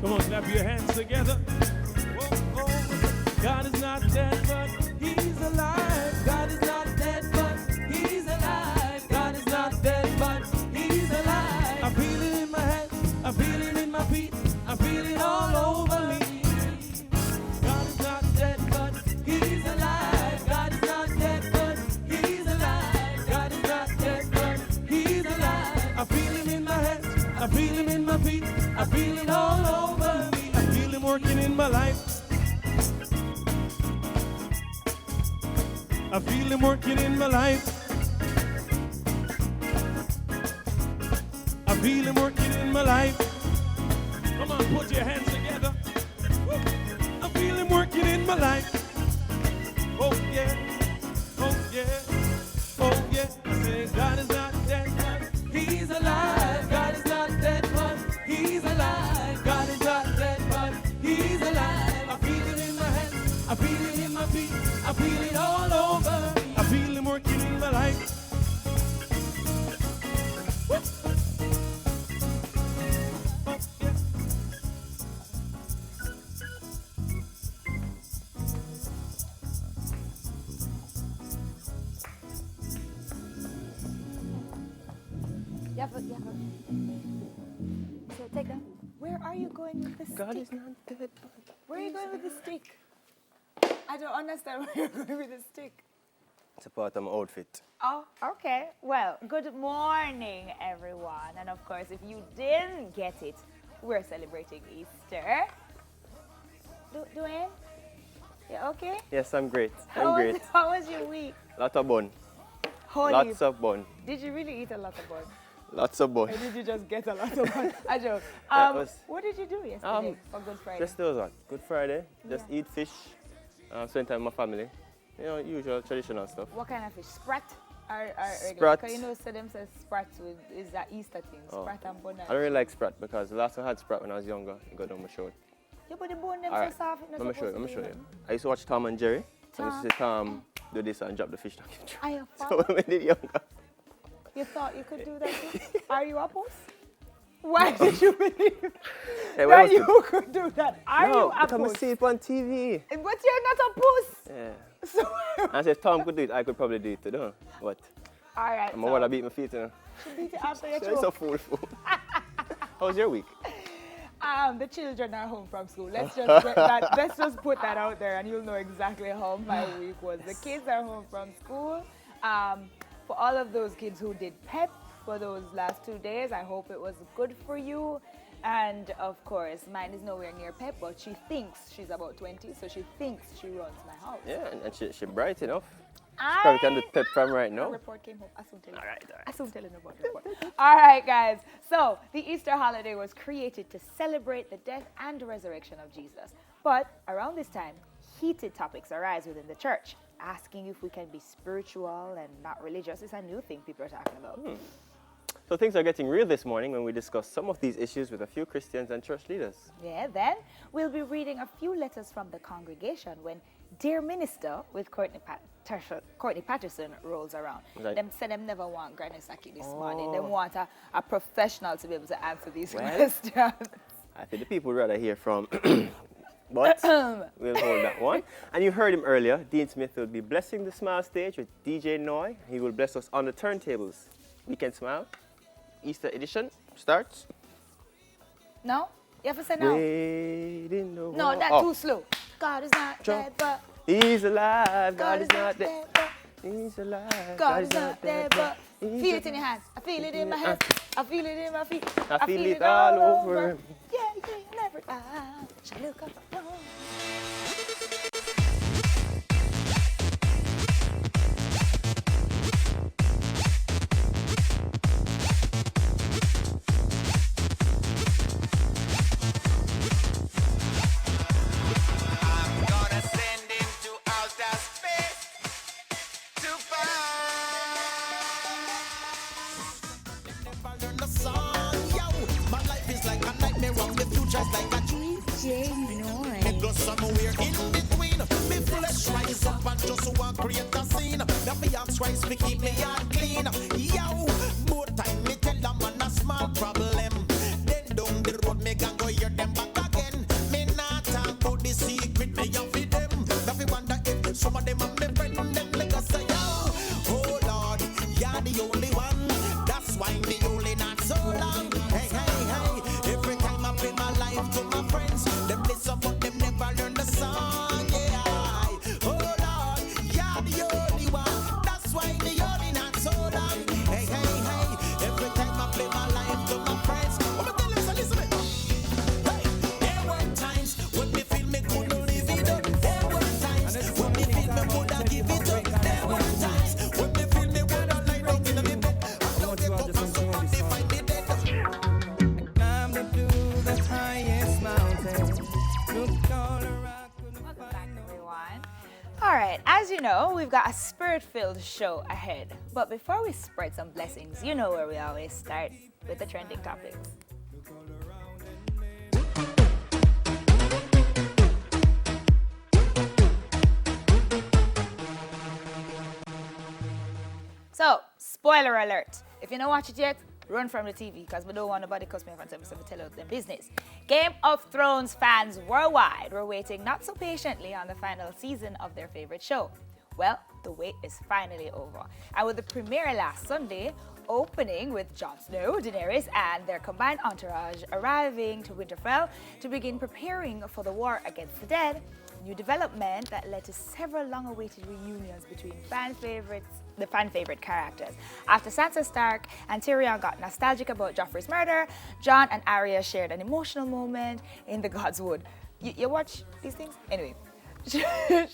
Come on, clap your hands together. Whoa, oh. God is not dead, but he's alive. God is not dead, but he's alive. God is not dead, but he's alive. I feel it in my head, I feel it in my feet, I feel it all over me. God is not dead, but he's alive. God is not dead, but he's alive. God is not dead, but he's alive. I feel him in my hands, I feel him in my feet, I feel it all over me. I feel him working in my life. I feel him working in my life. I feel him working in my life. Come on, put your hands together. Woo. I feel him working in my life. Oh yeah, oh yeah, oh yeah. I say God is not dead, but he's alive. God is not dead, but he's alive. God is not dead, but he's alive. I feel it in my hands, I feel it in my feet, I feel it all over me. I feel him working in my life. Woo. Oh yeah. Yeah. So take that. Where are you going with the stick? God is not dead. Where are you going with the stick? I don't understand where you're going with the stick. It's a part of my outfit. Oh, okay. Well, good morning, everyone. And of course, if you didn't get it, we're celebrating Easter. Dwayne? You okay? Yes, I'm great. I'm great. How was your week? Lot of bun. Holy. Lots of bun. Did you really eat a lot of bun? Lots of bun. Or did you just get a lot of bun? I joke. What did you do yesterday for Good Friday? Just was what? Good Friday. Just Yeah. eat fish. Spend time with my family. You know, usual traditional stuff. What kind of fish? Sprat? Or regular? Sprat. Because you know, so them says sprat is that Easter thing. Sprat and bun. I don't really like sprat because the last time I had sprat when I was younger, it got down my throat. Yeah, but the bone them Alright, so soft. It's not let me show you. supposed Let me to show be you. I used to watch Tom and Jerry. I used Tom. to see Tom do this and drop the fish down his Are you throat. fat? So when I did younger. You thought you could do that too? Are you a puss? Why did you believe Hey, that you could do that? Are no, you a because I puss? see it on TV. But you're not a puss. Yeah. So, And if Tom could do it, I could probably do it too, don't know. But all right. I'm going to beat my feet, you know. She beat it after your So it's a choke. fool. How was your week? The children are home from school. Let's just get that. Let's just put that out there, and you'll know exactly how my week was. The kids are home from school. For all of those kids who did PEP for those last 2 days, I hope it was good for you. And of course, mine is nowhere near PEP, but she thinks she's about 20, so she thinks she runs my house. Yeah, and she bright enough. Probably can do pep from right A now. report came home. I soon tell you. All right. I soon tell you about the report. All right, guys. So the Easter holiday was created to celebrate the death and resurrection of Jesus. But around this time, heated topics arise within the church. Asking if we can be spiritual and not religious is a new thing people are talking about. So things are getting real this morning when we discuss some of these issues with a few Christians and church leaders. Yeah, then we'll be reading a few letters from the congregation when Dear Minister with Courtney Patterson rolls around. Right. Them say them never want Granny Saki this morning. They want a professional to be able to answer these Well, questions. I think the people would rather hear from, but we'll hold that one. And you heard him earlier. Dean Smith will be blessing the Smile stage with DJ Noy. He will bless us on the turntables. Weekend Smile, Easter edition starts. No? You have to say no. Wait in the No, wall. that's too slow. God is not dead, but He's alive. God is not dead, but He's alive. God is not dead, but He's feel it in your hands. I feel it in my hands. I feel it in my feet. I feel it all over. Yeah, yeah, never die. Shall look up. Somewhere in between, me flesh rise up and just want create a scene. Now me ask twice, me keep me yard clean. Yo, more time me tell them man a small problem. Then down the road me can go hear them back again. know, we've got a spirit-filled show ahead. But before we spread some blessings, you know where we always start with the trending topics. So, spoiler alert. If you don't watch it yet, run from the TV because we don't want nobody cuss me off and tell us their business. Game of Thrones fans worldwide were waiting not so patiently on the final season of their favorite show. Well, the wait is finally over. And with the premiere last Sunday, opening with Jon Snow, Daenerys, and their combined entourage arriving to Winterfell to begin preparing for the war against the dead, new development that led to several long-awaited reunions between the fan favorite characters. After Sansa Stark and Tyrion got nostalgic about Joffrey's murder, Jon and Arya shared an emotional moment in the God's Wood. You watch these things? Anyway,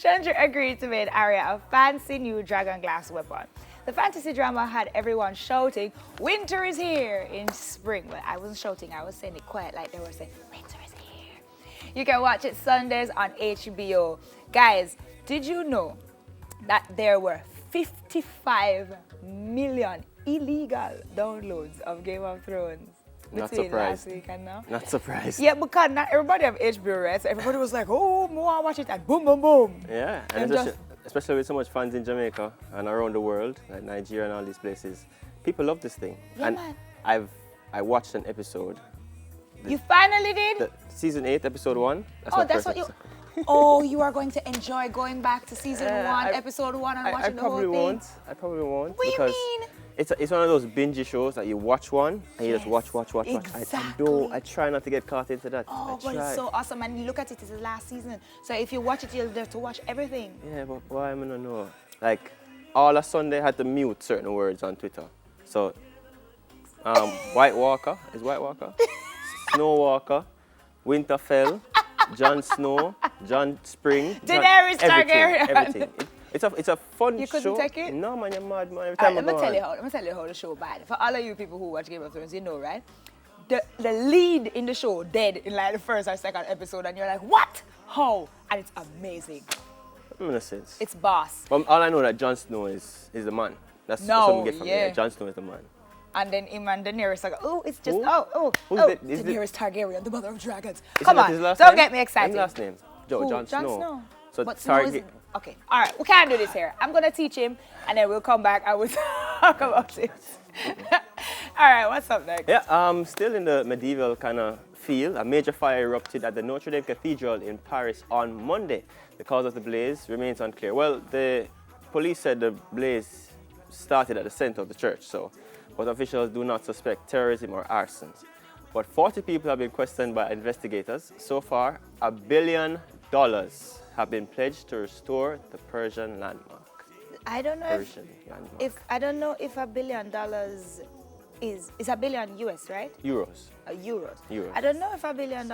Chandra agreed to make Arya a fancy new dragon glass weapon. The fantasy drama had everyone shouting, "Winter is here!" in spring. Well, I wasn't shouting, I was saying it quiet like they were saying, "Winter is here." You can watch it Sundays on HBO. Guys, did you know that there were 55 million illegal downloads of Game of Thrones Not between last surprised. week and now? Not surprised. Yeah, because not everybody have HBO, right? So everybody was like, "Oh, I want to watch it," and boom, boom, boom. Yeah, And and just- especially with so much fans in Jamaica and around the world, like Nigeria and all these places, people love this thing. Yeah, and man. I watched an episode, You finally did? the season 8, episode 1. Oh, my that's first what you. episode. Oh, you are going to enjoy going back to season 1, I- episode 1, and I watching the whole probably thing. won't. I probably won't. What do you because mean? It's one of those binge shows that you watch one and you just Yes, watch. exactly. I try not to get caught into that. Oh, I but try. it's so awesome, and you look at it, it's the last season. So if you watch it, you'll have to watch everything. Yeah, but why am I not know? Like, all of Sunday I had to mute certain words on Twitter. So, White Walker, is White Walker? Snow Walker, Winterfell, Jon Snow, Jon Spring. Daenerys Targaryen. Everything. It's a fun You show. couldn't take it? No, man, you're mad, man. Every All right, time let I me go tell you how the show bad. For all of you people who watch Game of Thrones, you know, right? The lead in the show dead in like the first or second episode, and you're like, what? How? And it's amazing. in a sense. It's boss. All I know that Jon Snow is the man. That's No, something we get from yeah. here. Jon Snow is the man. And then him and Daenerys like, oh, it's just, Who? oh, Who's oh, the- is the- Daenerys Targaryen, the mother of dragons. Isn't Come that on, his last don't name? get me excited. His last name? Joe, Who? Jon Snow. So But Snow is, Targaryen. okay, all right, we can't do this here. I'm gonna teach him, and then we'll come back and we'll talk about it. All right, what's up next? Yeah, still in the medieval kind of feel, a major fire erupted at the Notre Dame Cathedral in Paris on Monday. The cause of the blaze remains unclear. Well, the police said the blaze started at the center of the church, but officials do not suspect terrorism or arson. But 40 people have been questioned by investigators. So far, $1 billion have been pledged to restore the Persian landmark. I don't know Persian landmark. if I don't know if $1 billion is $1 billion US, right? Euros. Euros. Euros. I don't know if $1 billion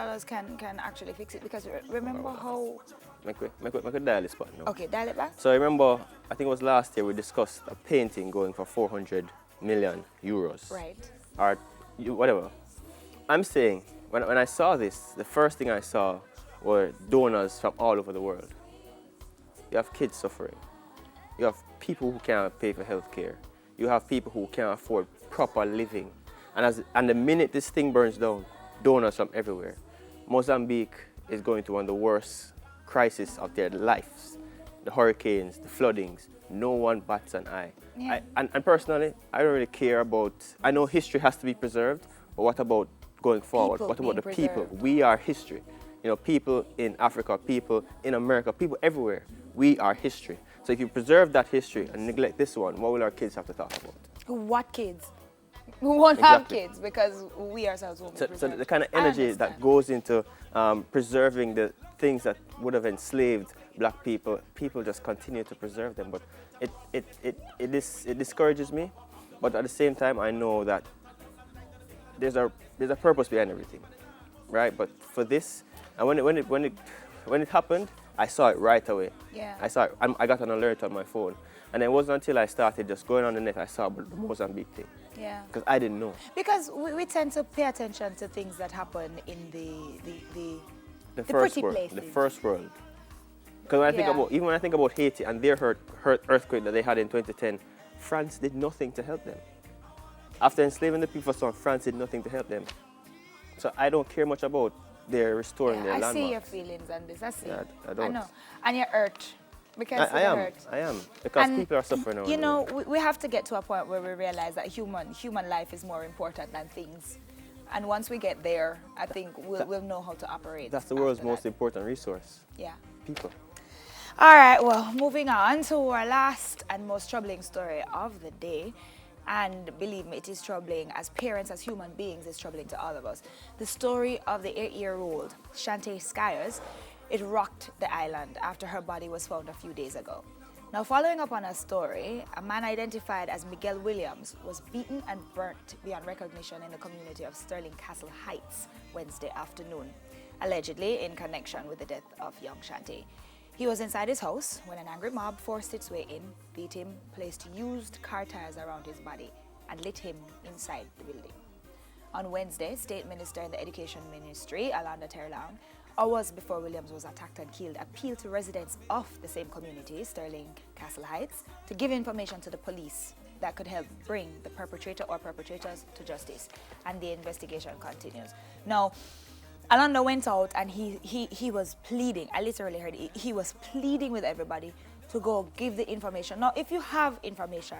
can actually fix it because remember how? Make a dial this spot now. Okay, dial it back. So I remember, I think it was last year, we discussed a painting going for 400 million euros. Right. Or whatever. I'm saying, when I saw this, the first thing I saw were donors from all over the world. You have kids suffering. You have people who can't pay for health care. You have people who can't afford proper living. And the minute this thing burns down, donors from everywhere. Mozambique is going through one of the worst crises of their lives. The hurricanes, the floodings, no one bats an eye. Yeah. And personally, I don't really care about, I know history has to be preserved, but what about going forward? People What about the being people? preserved. We are history. You know, people in Africa, people in America, people everywhere. We are history. So if you preserve that history and neglect this one, what will our kids have to talk about? What kids? We won't have Exactly. kids because we ourselves won't be So preserved. the kind of I energy that understand. goes into preserving the things that would have enslaved black people, people just continue to preserve them. But it discourages me. But at the same time, I know that there's a purpose behind everything, right? But for this, and when it happened, I saw it right away. Yeah. I saw it. I got an alert on my phone, and it wasn't until I started just going on the net I saw about the Mozambique thing, Yeah. because I didn't know. Because we tend to pay attention to things that happen in the The first pretty world, places. the first world. Because when I think Yeah. about, even when I think about Haiti and their earthquake that they had in 2010, France did nothing to help them. After enslaving the people for so long, France did nothing to help them. So I don't care much about their restoring their I landmarks. see your feelings on this. I see. Yeah, I I don't. know. And you're hurt. Because I am. Because And, people are suffering over You know, there. we have to get to a point where we realize that human life is more important than things. And once we get there, I think we'll know how to operate. That's the world's after most that. important resource. Yeah. People. All right, well, moving on to our last and most troubling story of the day. And believe me, it is troubling as parents, as human beings, it's troubling to all of us. The story of the 8-year-old Shantae Skyers, it rocked the island after her body was found a few days ago. Now, following up on her story, a man identified as Miguel Williams was beaten and burnt beyond recognition in the community of Sterling Castle Heights Wednesday afternoon, allegedly in connection with the death of young Shantae. He was inside his house when an angry mob forced its way in, beat him, placed used car tires around his body, and lit him inside the building. On Wednesday, State Minister in the Education Ministry, Alanda Terlang, hours before Williams was attacked and killed, appealed to residents of the same community, Sterling Castle Heights, to give information to the police that could help bring the perpetrator or perpetrators to justice. And the investigation continues. Now, Alanda went out and he was pleading. I literally heard it. He was pleading with everybody to go give the information. Now, if you have information,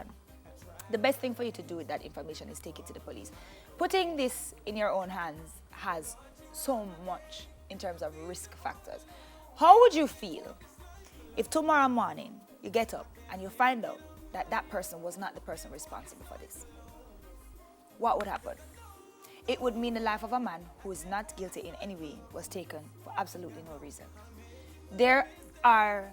the best thing for you to do with that information is take it to the police. Putting this in your own hands has so much in terms of risk factors. How would you feel if tomorrow morning you get up and you find out that that person was not the person responsible for this? What would happen? It would mean the life of a man who is not guilty in any way was taken for absolutely no reason. There are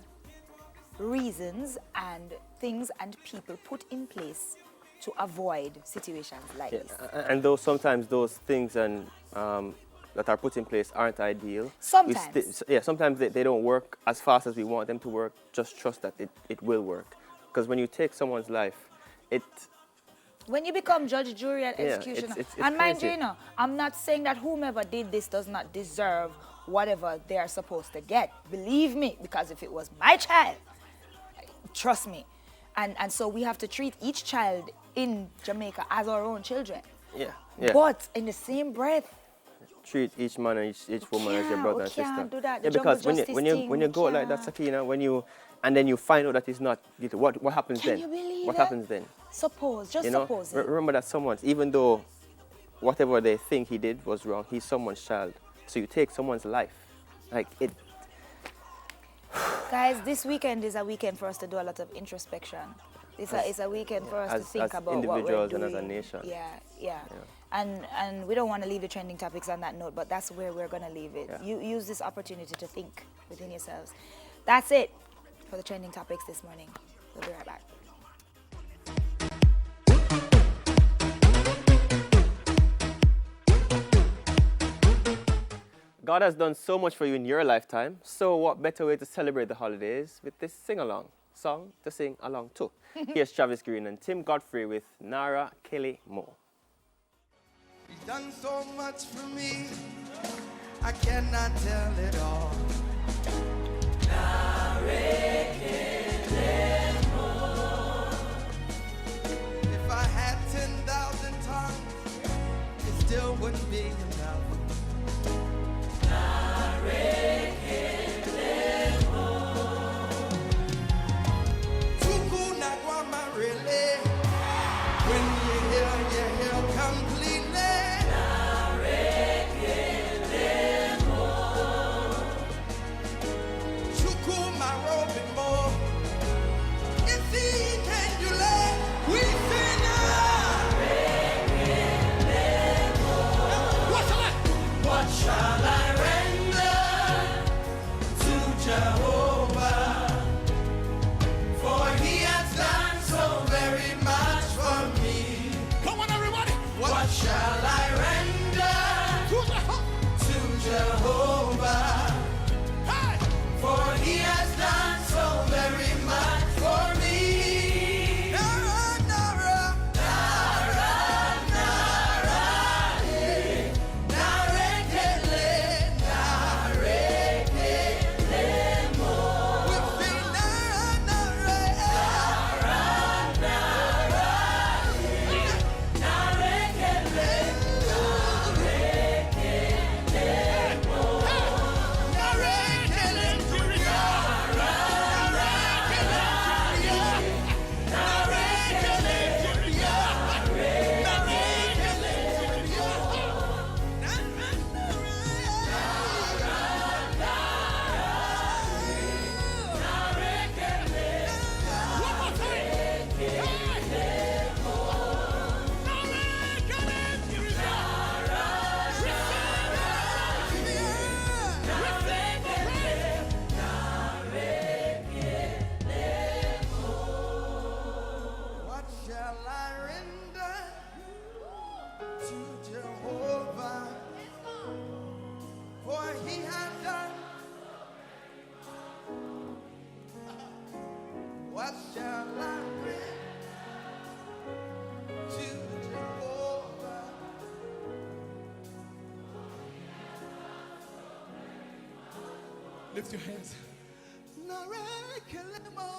reasons and things and people put in place to avoid situations like this. And though sometimes those things and that are put in place aren't ideal. Sometimes. Sometimes they don't work as fast as we want them to work. Just trust that it will work. Because when you take someone's life, when you become judge, jury, and executioner, it's and mind crazy. you, I'm not saying that whomever did this does not deserve whatever they are supposed to get. Believe me, because if it was my child, trust me. And so we have to treat each child in Jamaica as our own children. Yeah. But in the same breath, Treat each man and each woman as your brother and sister. can't do that. The Because jungle when justice you thing, go like that, can't. Sakina, and then you find out that he's not guilty, what happens Can then? you believe What it? happens then? Suppose, just You know, suppose it. remember that even though whatever they think he did was wrong, he's someone's child. So you take someone's life, like it. Guys, this weekend is a weekend for us to do a lot of introspection. It's a weekend for us to think as about what we're individuals doing. and as a nation. Yeah. And we don't want to leave the trending topics on that note, but that's where we're going to leave it. Yeah. You use this opportunity to think within yourselves. That's it for the trending topics this morning. We'll be right back. God has done so much for you in your lifetime, so what better way to celebrate the holidays with this sing-along song to sing along to? Here's Travis Green and Tim Godfrey with Nara Kelly Moore. He's done so much for me, I cannot tell it all. If I had 10,000 tongues, it still wouldn't be enough. Tuku Nagwama really. When you hear completely. Chuku Marobi more. If he can you let we sing. What's Lift your hands. Narekelemo.